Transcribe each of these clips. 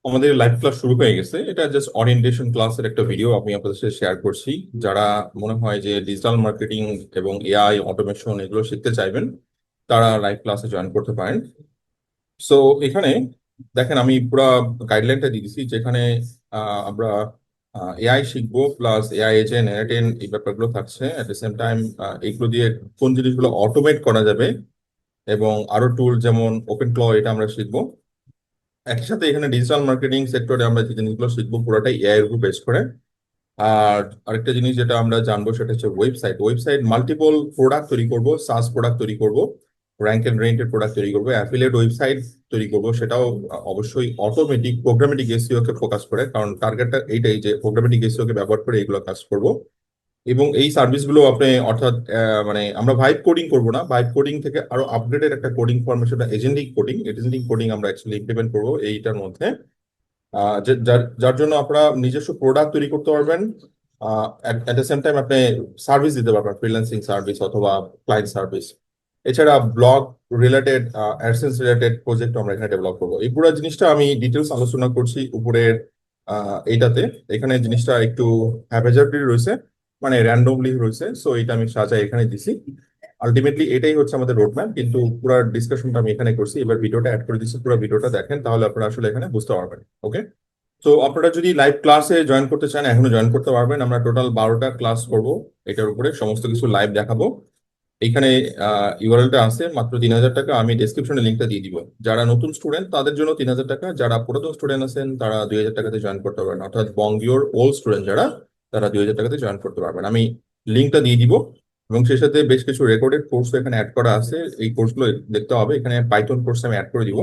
আমাদের live class শুরু হয়ে গেছে। এটা জাস্ট ওরিয়েন্টেশন ক্লাসের একটা ভিডিও আমি আপনাদের সাথে শেয়ার করছি। যারা মনে হয় যে ডিজিটাল মার্কেটিং এবং এআই অটোমেশন এগুলো শিখতে চাইবেন, তারা লাইভ ক্লাসে জয়েন করতে পারেন। সো এখানে দেখেন, আমি পুরো গাইডলাইনটা দিয়ে দিচ্ছি, যেখানে আমরা এআই শিখবো, প্লাস এআই এজেন্ট, এনএটেন, এই ব্যাপারগুলো থাকছে। অ্যাট দ্য সেম টাইম এইগুলো দিয়ে কোন জিনিসগুলো অটোমেট করা যাবে, এবং আরো টুল যেমন ওপেন ক্ল, এটা আমরা শিখবো। একই সাথে এখানে ডিজিটাল মার্কেটিং সেক্টরে আমরা যে জিনিসগুলো শিখবো পুরোটাই এআই এর উপর বেস করে। আর আরেকটা জিনিস যেটা আমরা জানবো সেটা হচ্ছে ওয়েবসাইট। ওয়েবসাইট মাল্টিপল প্রোডাক্ট তৈরি করব, সাস প্রোডাক্ট তৈরি করব, র্যাঙ্ক এন্ড রেন্টের প্রোডাক্ট তৈরি করবো, অ্যাফিলিয়েট ওয়েবসাইট তৈরি করব। সেটাও অবশ্যই অটোমেটিক প্রোগ্রামেটিক এসইও কে ফোকাস করে, কারণ টার্গেটটা এইটাই যে প্রোগ্রামেটিক এসইও কে ব্যবহার করে এগুলো কাজ করব। এবং এই সার্ভিসগুলো আপনি অর্থাৎ মানে আমরা ভাইব কোডিং করব না, ভাইব কোডিং থেকে আরো আপগ্রেডেড একটা কোডিং ফর্ম, সেটা এজেন্টিক কোডিং। এজেন্টিক কোডিং আমরা অ্যাকচুয়ালি ইমপ্লিমেন্ট করবো এইটার মধ্যে। যার যার জন্য আপনারা নিজস্ব প্রোডাক্ট তৈরি করতে পারবেন, এট দ্য সেম টাইম আপনি সার্ভিস দিতে পারবেন, ফ্রিল্যান্সিং সার্ভিস অথবা ক্লায়েন্ট সার্ভিস। এছাড়া blog related, AdSense related project আমরা এখানে ডেভেলপ করবো। এই পুরো জিনিসটা আমি ডিটেলস আলোচনা করছি উপরের এইটাতে। এখানে জিনিসটা একটু হ্যাভেজার্ডলি রয়েছে, মানে র্যান্ডমলি রয়েছে। সো এটা আমি সাজাই এখানে দিছি। আলটিমেটলি এটাই হচ্ছে আমাদের রোড ম্যাপ, কিন্তু পুরো ডিসকাশনটা আমি এখানে করছি। এবার ভিডিওটা অ্যাড করে দিচ্ছি, পুরো ভিডিওটা দেখেন, তাহলে আপনারা আসলে এখানে বুঝতে পারবেন। ওকে, তো আপনারা যদি লাইভ ক্লাসে জয়েন করতে চান, এখনো জয়েন করতে পারবেন। আমরা টোটাল 12টা ক্লাস করব, এটার উপরে সমস্ত কিছু লাইভ দেখাবো। এখানে ইউআরএলটা আছে, মাত্র 3,000 টাকা। আমি ডেসক্রিপশনে লিঙ্কটা দিয়ে দিব। যারা নতুন স্টুডেন্ট তাদের জন্য 3,000 টাকা, যারা পুরাতন স্টুডেন্ট আছেন তারা 2,000 টাকাতে জয়েন করতে পারবেন, অর্থাৎ বঙ্গিওর ওল্ড স্টুডেন্ট যারা, তারা 2,000 টাকাতে জয়েন করতে পারবেন। আমি লিঙ্কটা দিয়ে দিব, এবং সেই সাথে বেশ কিছু রেকর্ডেড কোর্স এখানে অ্যাড করা আছে। এই কোর্সগুলো দেখতে হবে। এখানে পাইথন কোর্স আমি অ্যাড করে দিব।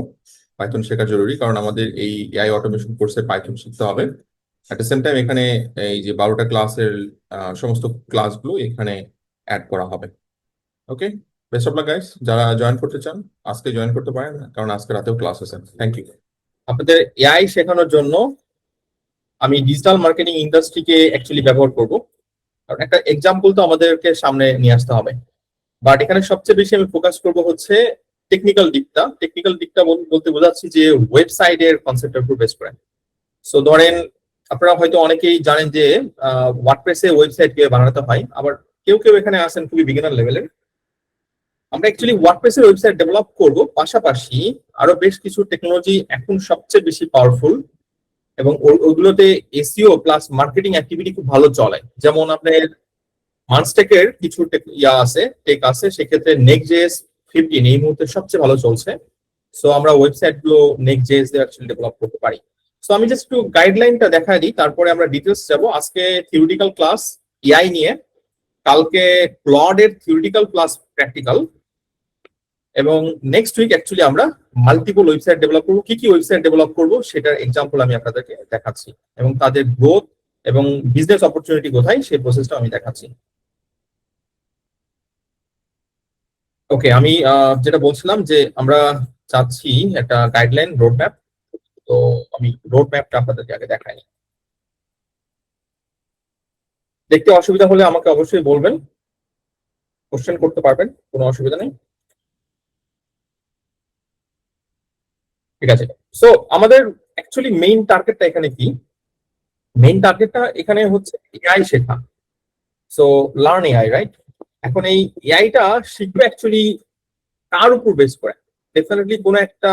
পাইথন শেখা জরুরি, কারণ আমাদের এই এআই অটোমেশন কোর্সে পাইথন শিখতে হবে। অ্যাট দ্য সেম টাইম এখানে এই যে 12টা ক্লাসের সমস্ত ক্লাসগুলো এখানে অ্যাড করা হবে। ওকে, বেস্ট অফ লাক গাইস। যারা জয়েন করতে চান আজকে জয়েন করতে পারেন, কারণ আজকে রাতেও ক্লাস আছে। Thank you. আপনাদের এআই শেখানোর জন্য আমি ডিজিটাল মার্কেটিং ইন্ডাস্ট্রিকে অ্যাকচুয়ালি ব্যবহার করব, কারণ একটা এক্সাম্পল তো আমাদেরকে সামনে নিয়ে আসতে হবে। বাট এখানে সবচেয়ে বেশি আমি ফোকাস করব হচ্ছে টেকনিক্যাল দিকটা। টেকনিক্যাল দিকটা বলতে বোঝাচ্ছি যে ওয়েবসাইটের কনসেপ্টের উপর বেস করে। সো ধরেন, আপনারা হয়তো অনেকেই জানেন যে ওয়ার্ডপ্রেসে ওয়েবসাইট কিভাবে বানাতে হয়, আবার কেউ কেউ এখানে আসেন খুবই বিগিনার লেভেলের। আমরা অ্যাকচুয়ালি ওয়ার্ডপ্রেসের ওয়েবসাইট ডেভেলপ করব, পাশাপাশি আরো বেশ কিছু টেকনোলজি এখন সবচেয়ে বেশি পাওয়ারফুল, এবং ওগুলোতে এসইও প্লাস মার্কেটিং অ্যাক্টিভিটি খুব ভালো চলে। যেমন আপনার মানস্টেকের কিছু টেক আছে, সেক্ষেত্রে নেক্সট.জেএস 15 এই মুহূর্তে সবচেয়ে ভালো চলছে। সো আমরা ওয়েবসাইট গুলো নেক্সট.জেএস দিয়ে অ্যাকচুয়ালি ডেভেলপ করতে পারি। সো আমি জাস্ট একটু গাইডলাইনটা দেখাই দিই, তারপরে আমরা ডিটেলস যাব। আজকে থিওরিটিক্যাল ক্লাস এআই নিয়ে, কালকে ক্লডের থিওরিটিক্যাল প্লাস প্র্যাকটিক্যাল, এবং নেক্সট উইক অ্যাকচুয়ালি আমরা মাল্টিপল ওয়েবসাইট ডেভেলপ করবো। কি কি ওয়েবসাইট ডেভেলপ করবো সেটার এক্সাম্পল আমি আপনাদেরকে দেখাচ্ছি, এবং তাদের গ্রোথ এবং বিজনেস অপরচুনিটি কোথায় সেই প্রসেসটা আমি দেখাচ্ছি। ওকে, আমি যেটা বলছিলাম যে আমরা চাচ্ছি একটা গাইডলাইন রোড ম্যাপ। তো আমি রোড ম্যাপটা আপনাদেরকে আগে দেখাই। দেখতে অসুবিধা হলে আমাকে অবশ্যই বলবেন, কোশ্চেন করতে পারবেন, কোনো অসুবিধা নেই। ঠিক আছে। সো আমাদের অ্যাকচুয়ালি মেইন টার্গেটটা এখানে কি? মেইন টার্গেটটা এখানে হচ্ছে এআই শেখা। So learn AI, right? এখন এই এআইটা শিখবে অ্যাকচুয়ালি কার উপর বেস করে? ডেফিনেটলি কোনো একটা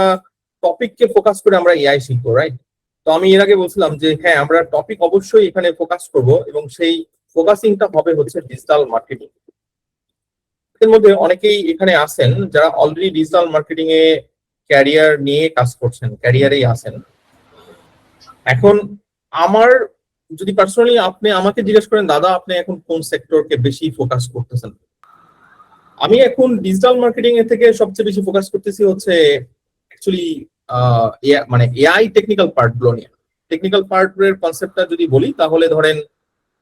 টপিককে ফোকাস করে আমরা এআই শিখবো, রাইট? তো আমি এর আগে বলছিলাম যে হ্যাঁ, আমরা টপিক অবশ্যই এখানে ফোকাস করব, এবং সেই ফোকাসিংটা হবে হচ্ছে ডিজিটাল মার্কেটিং। এর মধ্যে অনেকেই এখানে আছেন যারা অলরেডি ডিজিটাল মার্কেটিং এ ক্যারিয়ার নিয়ে কাজ করছেন, ক্যারিয়ারেই আছেন। এখন আমার, যদি পার্সোনালি আপনি আমাকে জিজ্ঞেস করেন, দাদা আপনি এখন কোন সেক্টরকে বেশি ফোকাস করতেছেন, আমি এখন ডিজিটাল মার্কেটিং এর থেকে সবচেয়ে বেশি ফোকাস করতেছি হচ্ছে অ্যাকচুয়ালি মানে এআই টেকনিক্যাল পার্ট গুলো নিয়ে। টেকনিক্যাল পার্টের কনসেপ্টটা যদি বলি, তাহলে ধরেন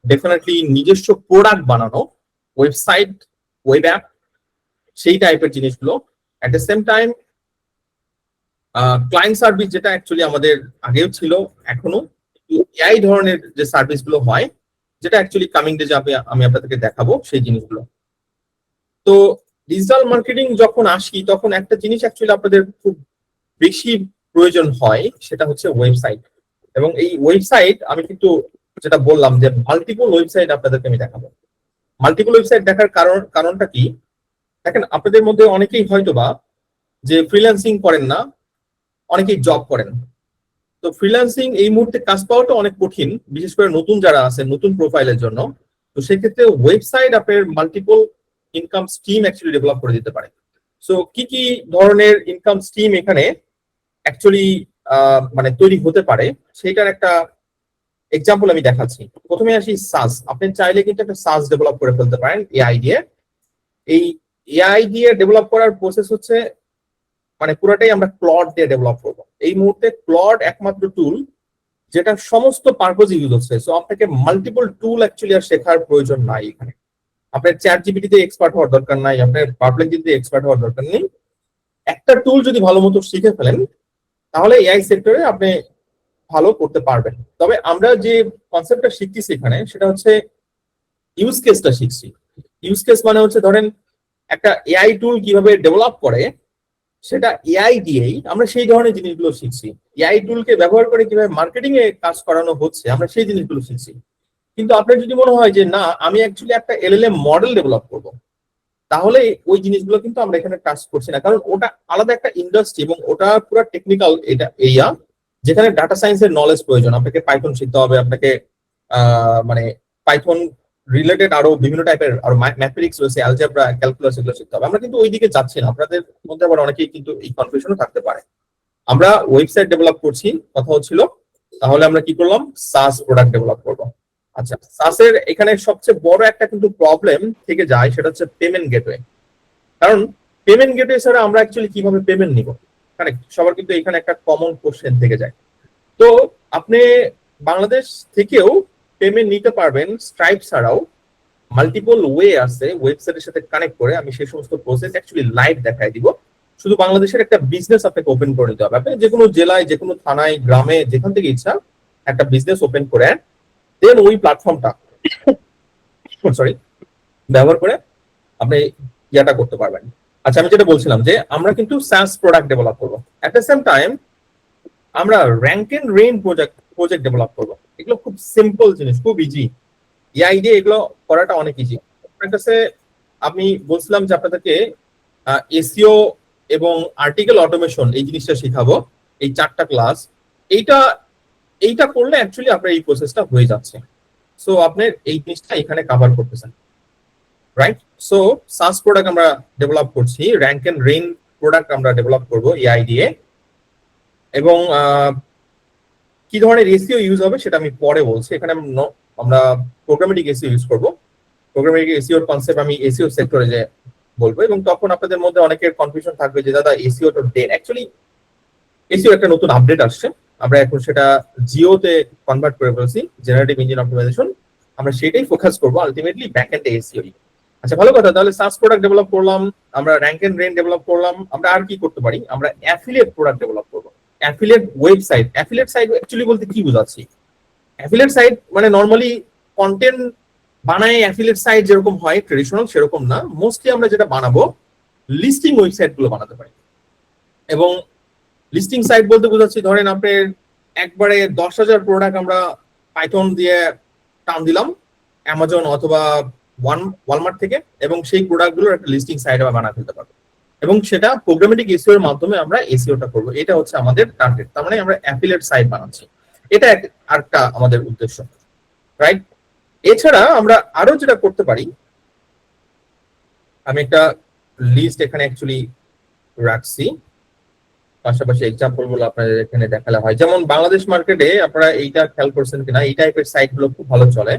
ডেফিনেটলি নিজস্ব প্রোডাক্ট বানানো, ওয়েবসাইট, ওয়েব অ্যাপ, সেই টাইপের জিনিসগুলো। At the same time client service, যেটা অ্যাকচুয়ালি আমাদের আগেও ছিল, এখনো এআই ধরনের যে সার্ভিস গুলো হয়, যেটা অ্যাকচুয়ালি কামিং ডে যাবে, আমি আপনাদেরকে দেখাবো সেই জিনিসগুলো। তো ডিজিটাল মার্কেটিং যখন আসি, তখন একটা জিনিস অ্যাকচুয়ালি আপনাদের খুব বেশি প্রয়োজন হয়, সেটা হচ্ছে ওয়েবসাইট। এবং এই ওয়েবসাইট আমি কিন্তু যেটা বললাম যে মাল্টিপল ওয়েবসাইট আপনাদেরকে আমি দেখাবো। মাল্টিপল ওয়েবসাইট দেখার কারণটা কি, দেখেন আপনাদের মধ্যে অনেকেই হয়তোবা যে ফ্রিল্যান্সিং করেন না, অনেকেই জব করেন। তো ফ্রিল্যান্সিং এই মুহূর্তে কাজ পাওয়াটা অনেক কঠিন, বিশেষ করে নতুন যারা আছেন, নতুন প্রোফাইলের জন্য। তো সেক্ষেত্রে ওয়েবসাইট আপনার multiple income stream actually develop করে দিতে পারে। সো কি কি ধরনের ইনকাম স্ট্রিম এখানে অ্যাকচুয়ালি মানে তৈরি হতে পারে সেইটার একটা এক্সাম্পল আমি দেখাচ্ছি। প্রথমে আসি সাস। আপনি চাইলে কিন্তু একটা সাস ডেভেলপ করে ফেলতে পারেন এআই দিয়ে। এই এআই দিয়ে ডেভেলপ করার প্রসেস হচ্ছে মানে পুরোটাই আমরা ক্লড দিয়ে ডেভেলপ করবো। এই মুহূর্তে ক্লড একমাত্র টুল যেটা সমস্ত পারপোজ ইউজ হচ্ছে। সো আপনাকে মাল্টিপল টুল অ্যাকচুয়ালি আর শেখার প্রয়োজন নাই এখানে। আপনার চ্যাট জিপিটিতে এক্সপার্ট হওয়ার দরকার নাই, আপনার পারপ্লেক্সিটিতে এক্সপার্ট হওয়ার দরকার নেই। একটা টুল যদি ভালো মতো শিখে ফেলেন তাহলে এআই সেক্টরে আপনি ভালো করতে পারবেন। তবে আমরা যে কনসেপ্টটা শিখতেছি এখানে সেটা হচ্ছে ইউজ কেসটা শিখছি। ইউজ কেস মানে হচ্ছে ধরেন একটা এআই টুল কিভাবে ডেভেলপ করে সেটা এআই দিয়েই আমরা সেই ধরনের জিনিসগুলো শিখছি। এআই টুলকে ব্যবহার করে কিভাবে মার্কেটিং এ কাজ করানো হচ্ছে আমরা সেই জিনিসগুলো শিখছি। কিন্তু আপনার যদি মনে হয় যে না আমি অ্যাকচুয়ালি একটা এলএলএম মডেল ডেভেলপ করব, তাহলে ওই জিনিসগুলো কিন্তু আমরা এখানে কাজ করছি না, কারণ ওটা আলাদা একটা ইন্ডাস্ট্রি এবং ওটা পুরো টেকনিক্যাল এটা এরিয়া যেখানে ডাটা সায়েন্সের নলেজ প্রয়োজন। আপনাকে পাইথন শিখতে হবে, আপনাকে মানে পাইথন রিলেটেড আরো বিভিন্ন টাইপের আরো ম্যাথমেটিক্স রয়েছে, অ্যালজেব্রা, ক্যালকুলাস, এগুলো শিখতে হবে। আমরা কিন্তু ওই দিকে যাচ্ছি না। আপনাদের মধ্যে আবার অনেকেই কিন্তু এই কনফিউশনও থাকতে পারে। আমরা ওয়েবসাইট ডেভেলপ করছি কথা হচ্ছিল, তাহলে আমরা কি করলাম, সাস প্রোডাক্ট ডেভেলপ করব। আচ্ছা, সাসের এখানে সবচেয়ে বড় একটা কিন্তু প্রবলেম থেকে যায়, সেটা হচ্ছে পেমেন্ট গেটওয়ে। কারণ পেমেন্ট গেটওয়ে ছাড়া আমরা অ্যাকচুয়ালি কিভাবে পেমেন্ট নিব, কারেক্ট? সবার কিন্তু এখানে একটা কমন কোশ্চেন থেকে যায়। তো আপনি বাংলাদেশ থেকেও পেমেন্ট নিতে পারবেন স্ট্রাইপ ছাড়াও। মাল্টিপল ওয়ে আছে ওয়েবসাইটের সাথে কানেক্ট করে, আমি সেই সমস্ত প্রসেস অ্যাকচুয়ালি লাইভ দেখাই দিব। শুধু বাংলাদেশের একটা বিজনেস আপনাকে ওপেন করে নিতে হবে। আপনি যে কোনো জেলায়, যে কোনো থানায়, গ্রামে, যেখান থেকে ইচ্ছা একটা বিজনেস ওপেন করে দেন ওই প্ল্যাটফর্মটা সরি ব্যবহার করে আপনি ইয়াটা করতে পারবেন। আচ্ছা, আমি যেটা বলছিলাম যে আমরা কিন্তু SaaS প্রোডাক্ট ডেভেলপ করবো, এট দ্য সেম টাইম আমরা rank and rent project develop করবো। এগুলো খুব সিম্পল জিনিস, খুব ইজি। এআই দিয়ে এগুলো করাটা অনেক ইজি। আপনার কাছে আমি বলছিলাম যে আপনাদেরকে এসইও এবং আর্টিকেল অটোমেশন এই জিনিসটা শিখাবো, এই 4টা ক্লাস। এইটা এইটা করলে অ্যাকচুয়ালি আপনার এই প্রসেসটা হয়ে যাচ্ছে। সো আপনার এই জিনিসটা এখানে কভার করতেছেন, রাইট? সো সাস প্রোডাক্ট আমরা ডেভেলপ করছি, র্যাঙ্ক এন্ড রেইন প্রোডাক্ট আমরা ডেভেলপ করবো এআই দিয়ে। এবং কি ধরনের এসইও ইউজ হবে সেটা আমি পরে বলছি। এখানে আমরা প্রোগ্রামেটিক এসইও ইউজ করবো। প্রোগ্রামেটিক এসইওর কনসেপ্ট আমি এসইও সেক্টরে যে বলবো, এবং তখন আপনাদের মধ্যে অনেকের কনফিউশন থাকবে যে দাদা এসইও তো ডেড। অ্যাকচুয়ালি এসইও একটা নতুন আপডেট আসছে, আমরা এখন সেটা জিওতে কনভার্ট করে ফেলছি, জেনারেটিভ ইঞ্জিন অপটিমাইজেশন। আমরা সেটাই ফোকাস করবো আলটিমেটলি ব্যাক এন্ড এসইও। আচ্ছা, ভালো কথা। তাহলে সাস প্রোডাক্ট ডেভেলপ করলাম, আমরা র্যাঙ্ক এন্ড রেইন ডেভেলপ করলাম, আমরা আর কি করতে পারি? আমরা অ্যাফিলিয়েট প্রোডাক্ট ডেভেলপ করবো। Affiliate website. Affiliate site actually বলতে কি বোঝাচ্ছি? অ্যাফিলিয়েট সাইট মানে নর্মালি কন্টেন্ট বানায় অ্যাফিলিয়েট সাইট যেরকম হয় ট্রেডিশনাল, সেরকম না। মোস্টলি আমরা যেটা বানাবো লিস্টিং ওয়েবসাইট গুলো বানাতে পারি। এবং লিস্টিং সাইট বলতে বোঝাচ্ছি ধরেন আপনার একবারে 10,000 প্রোডাক্ট আমরা পাইথন দিয়ে টান দিলাম অ্যামাজন অথবা ওয়ালমার্ট থেকে, এবং সেই প্রোডাক্টগুলোর একটা লিস্টিং সাইট আমরা বানা ফেলতে পারবো। এবং সেটা প্রোগ্রামেটিক এসইও এর মাধ্যমে আমরা এসইওটা করবো। এটা হচ্ছে আমাদের টার্গেট। তার মানে আমরা অ্যাফিলিয়েট সাইট বানাচ্ছি, এটা আরেকটা আমাদের উদ্দেশ্য, রাইট? এছাড়া আমরা আরো যেটা করতে পারি, আমি একটা লিস্ট এখানে অ্যাকচুয়ালি রাখছি, পাশাপাশি এক্সাম্পল গুলো আপনাদের এখানে দেখালে হয়। যেমন বাংলাদেশ মার্কেটে আপনারা এইটা খেয়াল করছেন কিনা, এই টাইপের সাইট গুলো খুব ভালো চলে।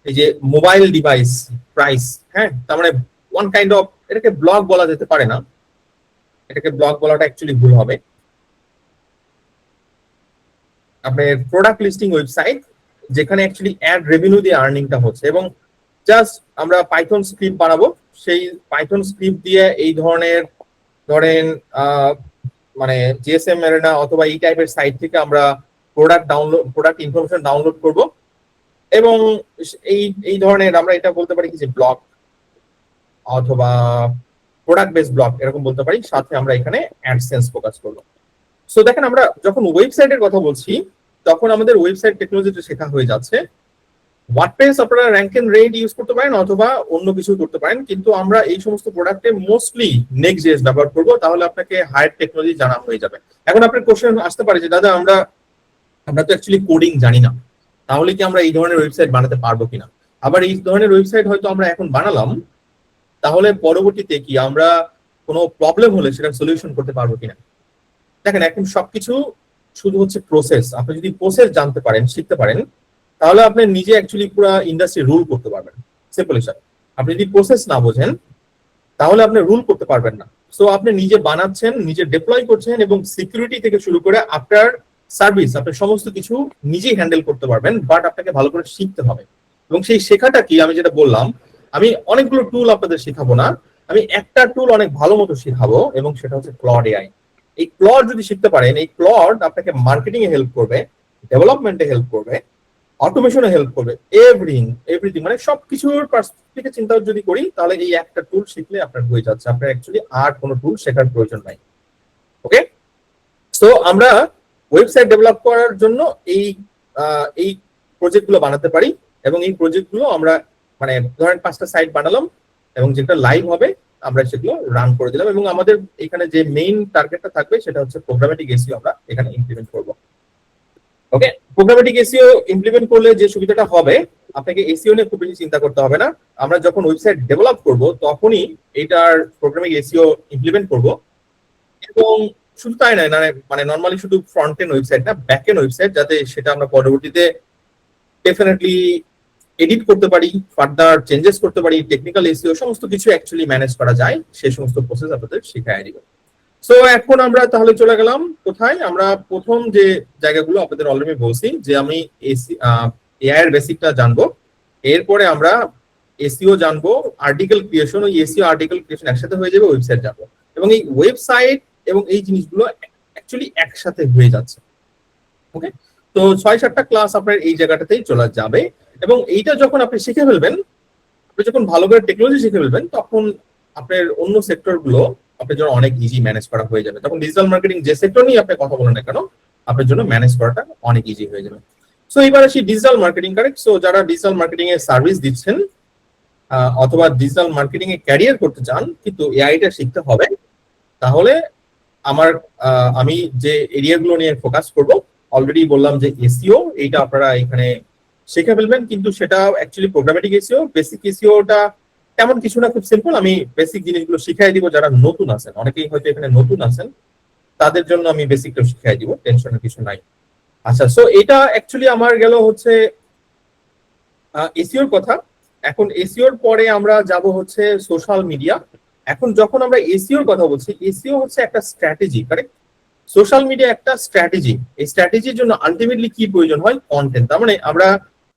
এই যে মোবাইল ডিভাইস প্রাইস, হ্যাঁ, তার মানে ওয়ান কাইন্ড অফ, এটাকে ব্লগ বলা যেতে পারে না, এটাকে ব্লগ বলাটা অ্যাকচুয়ালি ভুল হবে। আপনার প্রোডাক্ট লিস্টিং ওয়েবসাইট যেখানে অ্যাকচুয়ালি অ্যাড রেভিনিউ দিয়ে আর্নিংটা হচ্ছে, এবং জাস্ট আমরা পাইথন স্ক্রিপ্ট বানাবো। সেই পাইথন স্ক্রিপ্ট দিয়ে এই ধরনের ধরেন মানে জিএসএম এরেনা অথবা এই টাইপের সাইট থেকে আমরা প্রোডাক্ট ইনফরমেশন ডাউনলোড করব, এবং এই ধরনের আমরা এটা বলতে পারি কি যে ব্লগ অথবা প্রোডাক্ট বেস ব্লগ এরকম বলতে পারি। সাথে আমরা এখানে অ্যাডসেন্স ফোকাস করবো। সো দেখেন, আমরা যখন ওয়েবসাইটের কথা বলছি তখন আমাদের ওয়েবসাইট টেকনোলজিটা শেখা হয়ে যাচ্ছে। ওয়ার্ডপ্রেস আপনারা র্যাঙ্ক এন্ড রেট ইউজ করতে পারেন অথবা অন্য কিছু করতে পারেন, কিন্তু আমরা এই সমস্ত প্রোডাক্টে মোস্টলি নেক্সট.জেএস ব্যবহার করব, তাহলে আপনাকে হায়ার টেকনোলজি জানা হয়ে যাবে। এখন আপনার কোশ্চেন আসতে পারে যে দাদা আমরা তো অ্যাকচুয়ালি কোডিং জানি না, তাহলে কি আমরা এই ধরনের ওয়েবসাইট বানাতে পারবো কিনা। আবার এই ধরনের ওয়েবসাইট হয়তো আমরা এখন বানালাম, তাহলে পরবর্তীতে কি আমরা কোনো প্রবলেম হলে সেটার সলিউশন করতে পারবো কিনা। দেখেন এখন সবকিছু শুধু হচ্ছে প্রসেস। আপনি যদি প্রসেস জানতে পারেন, শিখতে পারেন, তাহলে আপনি নিজে অ্যাকচুয়ালি পুরো ইন্ডাস্ট্রি রুল করতে পারবেন। সিম্পল হিসাব, আপনি যদি প্রসেস না বোঝেন তাহলে আপনি রুল করতে পারবেন না। সো আপনি নিজে বানাচ্ছেন, নিজে ডিপ্লয় করছেন, এবং সিকিউরিটি থেকে শুরু করে আপনার সার্ভিস, আপনি সমস্ত কিছু নিজেই হ্যান্ডেল করতে পারবেন, বাট আপনাকে ভালো করে শিখতে হবে। এবং সেই শেখাটা কি, আমি যেটা বললাম, আমি অনেকগুলো টুল আপনাদের শেখাবো না, আমি একটা টুল অনেক ভালো মতো শেখাবো, এবং সেটা হচ্ছে ক্লড এআই। এই ক্লড যদি শিখতে পারেন, এই ক্লড আপনাকে মার্কেটিং এ হেল্প করবে, ডেভেলপমেন্টে হেল্প করবে, অটোমেশনে হেল্প করবে, এভরিথিং মানে সবকিছুর থেকে চিন্তা যদি করি, তাহলে এই একটা টুল শিখলে আপনার হয়ে যাচ্ছে, আপনার অ্যাকচুয়ালি আর কোনো টুল শেখার প্রয়োজন নাই। ওকে, সো আমরা ওয়েবসাইট ডেভেলপ করার জন্য এই প্রজেক্ট গুলো বানাতে পারি, এবং এই প্রজেক্ট গুলো আমরা মানে ধরেন 5টা সাইট বানালাম, এবং যেটা লাইভ হবে আমরা সেগুলো রান করে দিলাম, এবং আমাদের এখানে যে মেইন টার্গেটটা থাকবে সেটা হচ্ছে প্রোগ্রামেটিক এসইও আমরা এখানে ইমপ্লিমেন্ট করব। ওকে, প্রোগ্রামেটিক এসইও ইমপ্লিমেন্ট করলে যে সুবিধাটা হবে, আপনাকে এসইও নিয়ে খুব বেশি চিন্তা করতে হবে না। আমরা যখন ওয়েবসাইট ডেভেলপ করব তখনই এটার প্রোগ্রামিং এসইও ইমপ্লিমেন্ট করব, এবং শুধু তাই নয়, মানে নর্মালি শুধু ফ্রন্ট এন্ড ওয়েবসাইট না, ব্যাক এন্ড ওয়েবসাইট, যাতে সেটা আমরা পরবর্তীতে ডেফিনেটলি এডিট করতে পারি, ফার্দার চেঞ্জেস করতে পারি, টেকনিক্যাল এসইও সমস্ত কিছু অ্যাকচুয়ালি ম্যানেজ করা যায়, সেই সমস্ত প্রসেস আপনাদের শিখাই দিব। সো এখন আমরা তাহলে চলে গেলাম কোথায়, আমরা প্রথম যে জায়গাগুলো আপনাদের অলরেডি বলছি যে আমি এআই এর বেসিকটা জানবো, এরপরে আমরা এসইও জানবো, আর্টিকেল ক্রিয়েশন, ওই এসইও আর্টিকেল ক্রিয়েশন একসাথে হয়ে যাবে, ওয়েবসাইট যাবো, এবং এই ওয়েবসাইট এবং এই জিনিসগুলো অ্যাকচুয়ালি একসাথে হয়ে যাচ্ছে। ওকে, তো 6-7টা ক্লাস আপনার এই জায়গাটাতেই চলে যাবে, এবং এইটা যখন আপনি শিখে ফেলবেন, আপনি যখন ভালো করে টেকনোলজি শিখে ফেলবেন, তখন আপনার অন্য সেক্টর গুলো আপনার জন্য অনেক ইজি ম্যানেজ করা হয়ে যাবে। তখন ডিজিটাল মার্কেটিং যে সেক্টর নিয়ে আপনি কথা বলেন না কেন, আপনার জন্য ম্যানেজ করাটা অনেক ইজি হয়ে যাবে। সো এবার আসি ডিজিটাল মার্কেটিং, কারেক্ট। সো যারা ডিজিটাল মার্কেটিং এর সার্ভিস দিচ্ছেন অথবা ডিজিটাল মার্কেটিং এ ক্যারিয়ার করতে চান কিন্তু এআইটা শিখতে হবে, তাহলে আমি যে এরিয়াগুলো নিয়ে ফোকাস করব, অলরেডি বললাম যে এসইও, এইটা আপনারা এখানে শিখে ফেলবেন, কিন্তু সেটা অ্যাকচুয়ালি প্রোগ্রামেটিক এসইও, বেসিক এসইওটা তেমন কিছু না, খুব সিম্পল। আমি বেসিক জিনিসগুলো শিখাই দিব, যারা নতুন আছেন, অনেকেই হয়তো এখানে নতুন আছেন, তাদের জন্য আমি বেসিকটা শিখাই দিব, টেনশনের কিছু নাই। আচ্ছা, সো এটা অ্যাকচুয়ালি আমার গেল হচ্ছে এসইওর কথা। এখন এসইওর পরে আমরা যাব হচ্ছে সোশ্যাল মিডিয়া। এখন যখন আমরা এসইওর কথা বলছি, এসইও হচ্ছে একটা স্ট্র্যাটেজি, কারেক্ট। সোশ্যাল মিডিয়া একটা স্ট্র্যাটেজি, এই স্ট্র্যাটেজির জন্য আলটিমেটলি কি প্রয়োজন হয়, কন্টেন্ট। তার মানে আমরা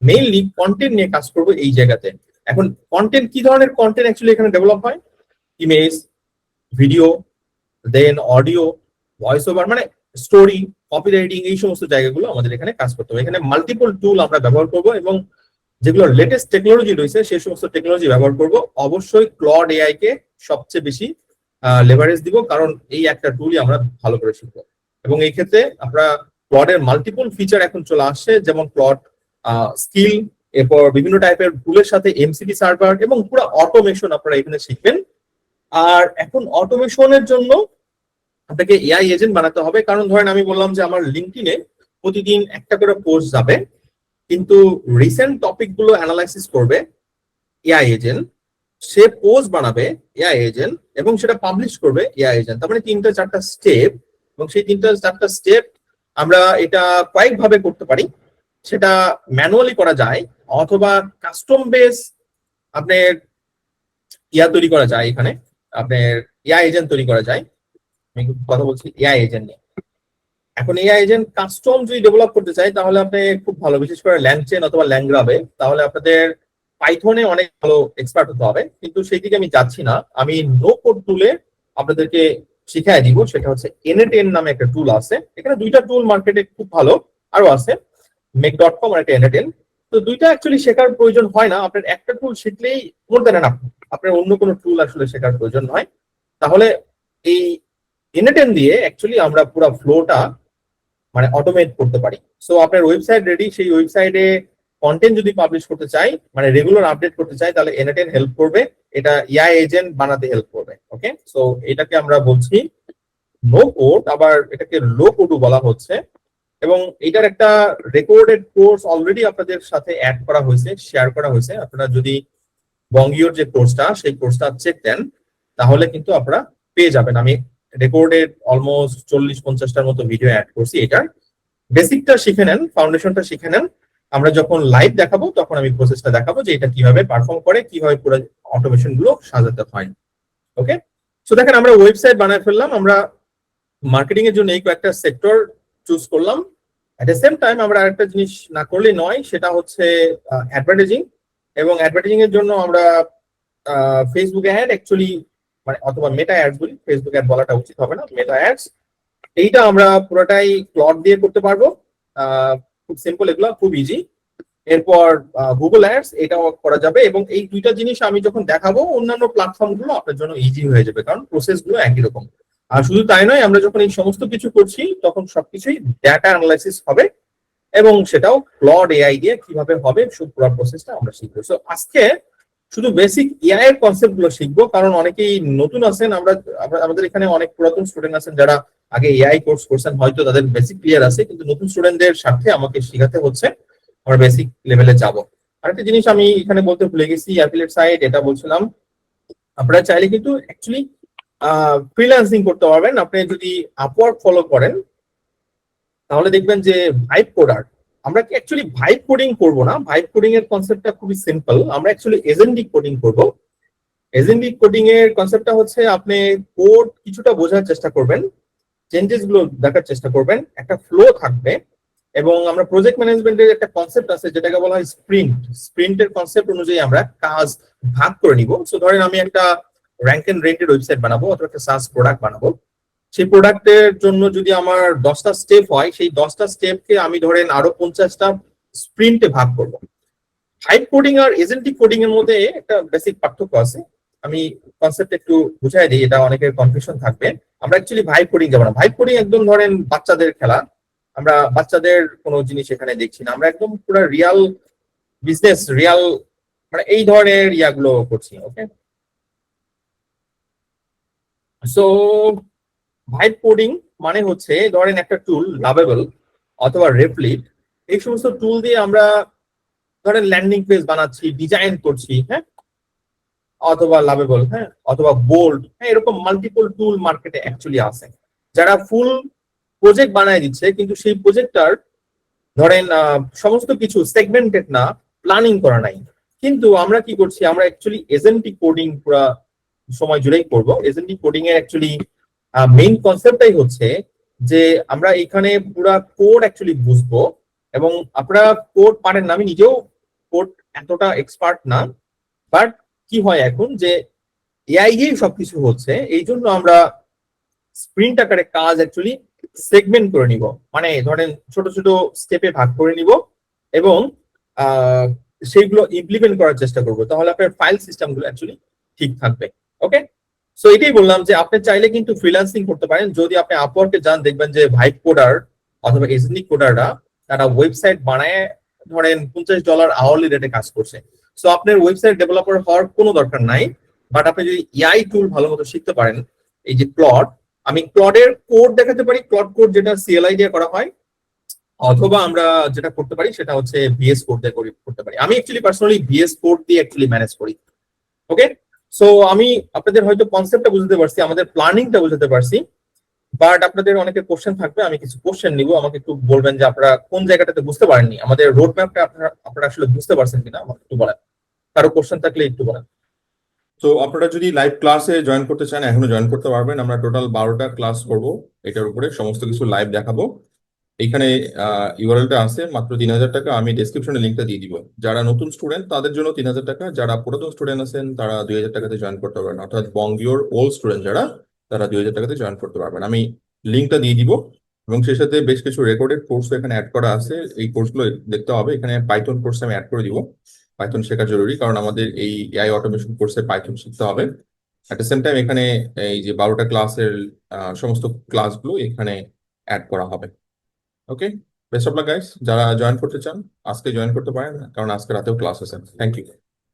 মেইনলি কন্টেন্ট নিয়ে কাজ করব এই জায়গাতে। এখন কন্টেন্ট, কি ধরনের কন্টেন্ট অ্যাকচুয়ালি এখানে ডেভেলপ হয়, ইমেজ, ভিডিও, দেন অডিও, ভয়েস ওভার, মানে স্টোরি, কপিরাইটিং, এই সমস্ত জায়গাগুলো আমাদের এখানে কাজ করতে হবে। এখানে মাল্টিপল টুল আমরা ব্যবহার করব, এবং যেগুলো লেটেস্ট টেকনোলজি রয়েছে সেই সমস্ত টেকনোলজি ব্যবহার করব। অবশ্যই ক্লড এআই কে সবচেয়ে বেশি লেভারেজ দিব, কারণ এই একটা টুলই আমরা ভালো করে শিখবো। এবং এই ক্ষেত্রে আমরা ক্লডের মাল্টিপল ফিচার এখন চলে আসছে, যেমন ক্লড স্কিল, এরপর বিভিন্ন টাইপের টুলের সাথে এমসিপি সার্ভার, এবং পুরো অটোমেশন আপনারা এখানে শিখবেন। আর এখন অটোমেশনের জন্য আপনাকে এআই এজেন্ট বানাতে হবে, কারণ ধরেন আমি বললাম যে আমার লিঙ্কডইনে প্রতিদিন একটা করে পোস্ট যাবে, কিন্তু রিসেন্ট টপিক গুলো অ্যানালাইসিস করবে এআই এজেন্ট, সে পোস্ট বানাবে এআই এজেন্ট, এবং সেটা পাবলিশ করবে এআই এজেন্ট। তার মানে 3-4টা স্টেপ, এবং সেই 3-4টা স্টেপ আমরা এটা কয়েকভাবে করতে পারি। সেটা ম্যানুয়ালি করা যায়, অথবা কাস্টম বেস আপনার তৈরি করা যায়, এখানে আপনার এআই এজেন্ট তৈরি করা যায়। আমি কথা বলছি এআই এজেন্ট নিয়ে। এখন এআই এজেন্ট কাস্টম যদি ডেভেলপ করতে চাই, তাহলে আপনি খুব ভালো, বিশেষ করে ল্যাংচেন অথবা ল্যাংগ্রাবে, তাহলে আপনাদের পাইথনে অনেক ভালো এক্সপার্ট হতে হবে, কিন্তু সেই দিকে আমি যাচ্ছি না। আমি নো কোড টুলে আপনাদেরকে শিখাই দিব, সেটা হচ্ছে N8N নামে একটা টুল আছে। এখানে 2টা টুল মার্কেটে খুব ভালো, আরো আছে make.com আর একটা N8N। তো 2টা অ্যাকচুয়ালি শেখার প্রয়োজন হয় না, আপনার একটা টুল শিখলেই মোর দেন এনাফ, আপনার অন্য কোনো টুল আসলে শেখার প্রয়োজন নয়। তাহলে এই N8N দিয়ে অ্যাকচুয়ালি আমরা পুরো ফ্লোটা মানে অটোমেট করতে পারি। সো আপনার ওয়েবসাইট রেডি, সেই ওয়েবসাইটে কন্টেন্ট যদি পাবলিশ করতে চাই, মানে রেগুলার আপডেট করতে চাই, তাহলে N8N হেল্প করবে। এটা এআই এজেন্ট বানাতে হেল্প করবে। ওকে, সো এটাকে আমরা বলছি নো কোড, আবার এটাকে লো কোডও বলা হচ্ছে। এবং এটার একটা রেকর্ডেড কোর্স অলরেডি আপনাদের সাথে অ্যাড করা হয়েছে, শেয়ার করা হয়েছে। আপনারা যদি বঙ্গীয়র যে কোর্সটা, সেই কোর্সটা চেক দেন, তাহলে কিন্তু আপনারা পেয়ে যাবেন। আমি রেকর্ডেড অলমোস্ট 40-50টার মতো ভিডিও অ্যাড করছি। এটার বেসিকটা শিখে নেন, ফাউন্ডেশনটা শিখে নেন। আমরা যখন লাইভ দেখাবো তখন আমি প্রসেসটা দেখাবো যে এটা কিভাবে পারফর্ম করে, কিভাবে পুরো অটোমেশন গুলো সাজাতে হয়। ওকে, সো দেখেন আমরা ওয়েবসাইট বানায় ফেললাম। আমরা মার্কেটিং এর জন্য এই কয়েকটা সেক্টর চুজ করলাম। এট দ্য সেম টাইম আমরা আরেকটা জিনিস না করলে নয়, সেটা হচ্ছে অ্যাডভার্টাইজিং। এবং অ্যাডভার্টাইজিং এর জন্য আমরা ফেসবুক অ্যাড অ্যাকচুয়ালি, মানে অথবা মেটা অ্যাডস বলি, ফেসবুক অ্যাড বলাটা উচিত হবে না, মেটা অ্যাডস। এইটা আমরা পুরোটাই ক্লড দিয়ে করতে পারবো। খুব সিম্পল, এগুলো খুব ইজি। এরপর গুগল অ্যাডস, এটাও করা যাবে। এবং এই দুইটা জিনিস আমি যখন দেখাবো, অন্যান্য প্ল্যাটফর্ম গুলো আপনার জন্য ইজি হয়ে যাবে, কারণ প্রসেস গুলো একই রকম। আর শুধু তাই নয়, আমরা যখন এই সমস্ত কিছু করছি তখন সবকিছুই ডেটা অ্যানালাইসিস হবে, এবং সেটাও ক্লড এআই দিয়ে কিভাবে হবে, পুরো প্রসেসটা আমরা শিখবো। সো আজকে শুধু বেসিক এআই এর কনসেপ্ট গুলো শিখবো, কারণ অনেকেই নতুন আছেন। আমাদের এখানে অনেক পুরাতন স্টুডেন্ট আছেন যারা আগে এআই কোর্স করছেন, হয়তো তাদের বেসিক ক্লিয়ার আছে, কিন্তু নতুন স্টুডেন্টদের সাথে আমাকে শেখাতে হচ্ছে, আমরা বেসিক লেভেলে যাব। আরেকটা জিনিস আমি এখানে বলতে ভুলে গেছি, অ্যাফিলিয়েট সাইট, এটা বলছিলাম। আপনারা চাইলে কিন্তু অ্যাকচুয়ালি ফ্রিল্যান্সিং করতে পারবেন। আপনি যদি আপওয়ার্ক ফলো করেন তাহলে দেখবেন যে ভাইব কোডার, আমরা কি অ্যাকচুয়ালি ভাইব কোডিং করব না। ভাইব কোডিং এর কনসেপ্টটা খুবই সিম্পল, আমরা অ্যাকচুয়ালি এজেন্টিক কোডিং করব। এজেন্টিক কোডিং এর কনসেপ্টটা হচ্ছে আপনি কোড কিছুটা বোঝার চেষ্টা করবেন, চেঞ্জেস গুলো দেখার চেষ্টা করবেন, একটা ফ্লো থাকবে। এবং আমরা প্রজেক্ট ম্যানেজমেন্টের একটা কনসেপ্ট আছে যেটাকে বলা হয় স্প্রিন্ট। স্প্রিন্টের কনসেপ্ট অনুযায়ী আমরা কাজ ভাগ করে নিব। সো ধরেন আমি একটা র্যাঙ্ক এন্ড রেটেড ওয়েবসাইট বানাবো, অথবা একটা সাস প্রোডাক্ট বানাবো। সেই প্রোডাক্টের জন্য যদি আমার 10টা স্টেপ হয়, সেই 10টা স্টেপকে আমি ধরেন আরো 50টা স্প্রিন্টে ভাগ করব। ভাইব কোডিং আর এজেন্টিক কোডিং এর মধ্যে একটা বেসিক পার্থক্য আছে। আমি কনসেপ্ট একটু বুঝাই দিই, এটা অনেকের কনফিউশন থাকবে। আমরা অ্যাকচুয়ালি ভাইব কোডিং যাবো না। ভাইব কোডিং একদম ধরেন বাচ্চাদের খেলা। আমরা বাচ্চাদের কোনো জিনিস এখানে দেখছি না, আমরা একদম পুরো রিয়াল বিজনেস, রিয়াল, মানে এই ধরনের ইয়াগুলো করছি। ওকে, সো ভাইব কোডিং মানে হচ্ছে ধরেন একটা টুল লাভেবল অথবা রেপ্লিট, এই সমস্ত টুল দিয়ে আমরা ধরেন ল্যান্ডিং পেজ বানাচ্ছি, ডিজাইন করছি, হ্যাঁ, অথবা লাভেবল, হ্যাঁ, অথবা বোল্ড, হ্যাঁ, এরকম মাল্টিপল টুল মার্কেটে অ্যাকচুয়ালি আছে, যারা ফুল প্রজেক্ট বানায় দিচ্ছে, কিন্তু সেই প্রজেক্টটার ধরেন সমস্ত কিছু সেগমেন্টেড না, প্ল্যানিং করা নাই। কিন্তু আমরা কি করছি, আমরা অ্যাকচুয়ালি এজেন্টিক কোডিং পুরো সময় জুড়েই করব। এজেন্টিক কোডিং এর অ্যাকচুয়ালি মেইন কনসেপ্টটাই হচ্ছে যে আমরা এখানে পুরা কোড অ্যাকচুয়ালি বুঝবো। এবং আপনারা কোড পারেন না, আমি নিজেও কোড এতটা এক্সপার্ট না, বাট কি হয় এখন যে এআই দিয়ে সবকিছু হচ্ছে, এই জন্য আমরা স্প্রিন্ট আকারে কাজ অ্যাকচুয়ালি সেগমেন্ট করে নিব, মানে ধরেন ছোট ছোট স্টেপে ভাগ করে নিব, এবং সেইগুলো ইমপ্লিমেন্ট করার চেষ্টা করব। তাহলে আপনার ফাইল সিস্টেম গুলো অ্যাকচুয়ালি ঠিক থাকবে। ওকে, সো এটাই বললাম যে আপনি চাইলে কিন্তু ফ্রিল্যান্সিং করতে পারেন। যদি আপনি আপওয়ার্কে যান, দেখবেন যে ভাইব কোডার অথবা এজেন্টিক কোডাররা তারা ওয়েবসাইট বানায় ধরেন $50 আওয়ারলি রেটে কাজ করছে। সো আপনার ওয়েবসাইট ডেভেলপার হওয়ার কোনো দরকার নাই, বাট আপনি যদি এআই টুল ভালো মতো শিখতে পারেন, এই যে ক্লড, আমি ক্লডের কোড দেখাতে পারি, ক্লড কোড যেটা সিএলআই দিয়ে করা হয়, অথবা আমরা যেটা করতে পারি সেটা হচ্ছে ভিএস কোড দিয়ে করতে পারি। আমি অ্যাকচুয়ালি পার্সোনালি ভিএস কোড দিয়ে অ্যাকচুয়ালি ম্যানেজ করি। ওকে, সো আমি আপনাদের হয়তো কনসেপ্টটা বুঝতে পারছি, আমাদের প্ল্যানিংটা বুঝতে পারছি, বাট আপনাদের অনেকের কোশ্চেন থাকবে। আমি কিছু কোশ্চেন নিব, আমাকে একটু বলবেন যে আপনারা কোন জায়গাটাতে বুঝতে পারেননি, আমাদের রোড ম্যাপটা আপনারা আসলে বুঝতে পারছেন কিনা, আমাকে একটু বলেন। কারো কোশ্চেন থাকলে একটু বলেন। তো আপনারা যদি লাইভ ক্লাসে জয়েন করতে চান, এখনো জয়েন করতে পারবেন। আমরা টোটাল 12টা ক্লাস করব, এটার উপরে সমস্ত কিছু লাইভ দেখাবো। এইখানে ইউআরএলটা আছে, মাত্র 3000 টাকা। আমি ডেসক্রিপশনে লিঙ্কটা দিয়ে দিব। যারা নতুন স্টুডেন্ট তাদের জন্য 3000 টাকা, যারা পুরাতন স্টুডেন্ট আছেন তারা 2000 টাকাতে জয়েন করতে পারবেন, অর্থাৎ বঙ্গীয়র ওল্ড স্টুডেন্ট যারা, তারা 2000 টাকাতে জয়েন করতে পারবেন। আমি লিঙ্কটা দিয়ে দিব, এবং সেই সাথে বেশ কিছু রেকর্ডেড কোর্স এখানে অ্যাড করা আছে। এই কোর্সগুলো দেখতে হবে। এখানে পাইথন কোর্স আমি অ্যাড করে দিব। পাইথন শেখা জরুরি, কারণ আমাদের এই এআই অটোমেশন কোর্সে পাইথন শিখতে হবে। অ্যাট দ্য সেম টাইম এখানে এই যে 12টা ক্লাসের সমস্ত ক্লাসগুলো এখানে অ্যাড করা হবে। ওকে, বেস্ট অফ লাক গাইস। যারা জয়েন করতে চান আজকে জয়েন করতে পারেন, কারণ আজকে রাতেও ক্লাস আছে। Thank you.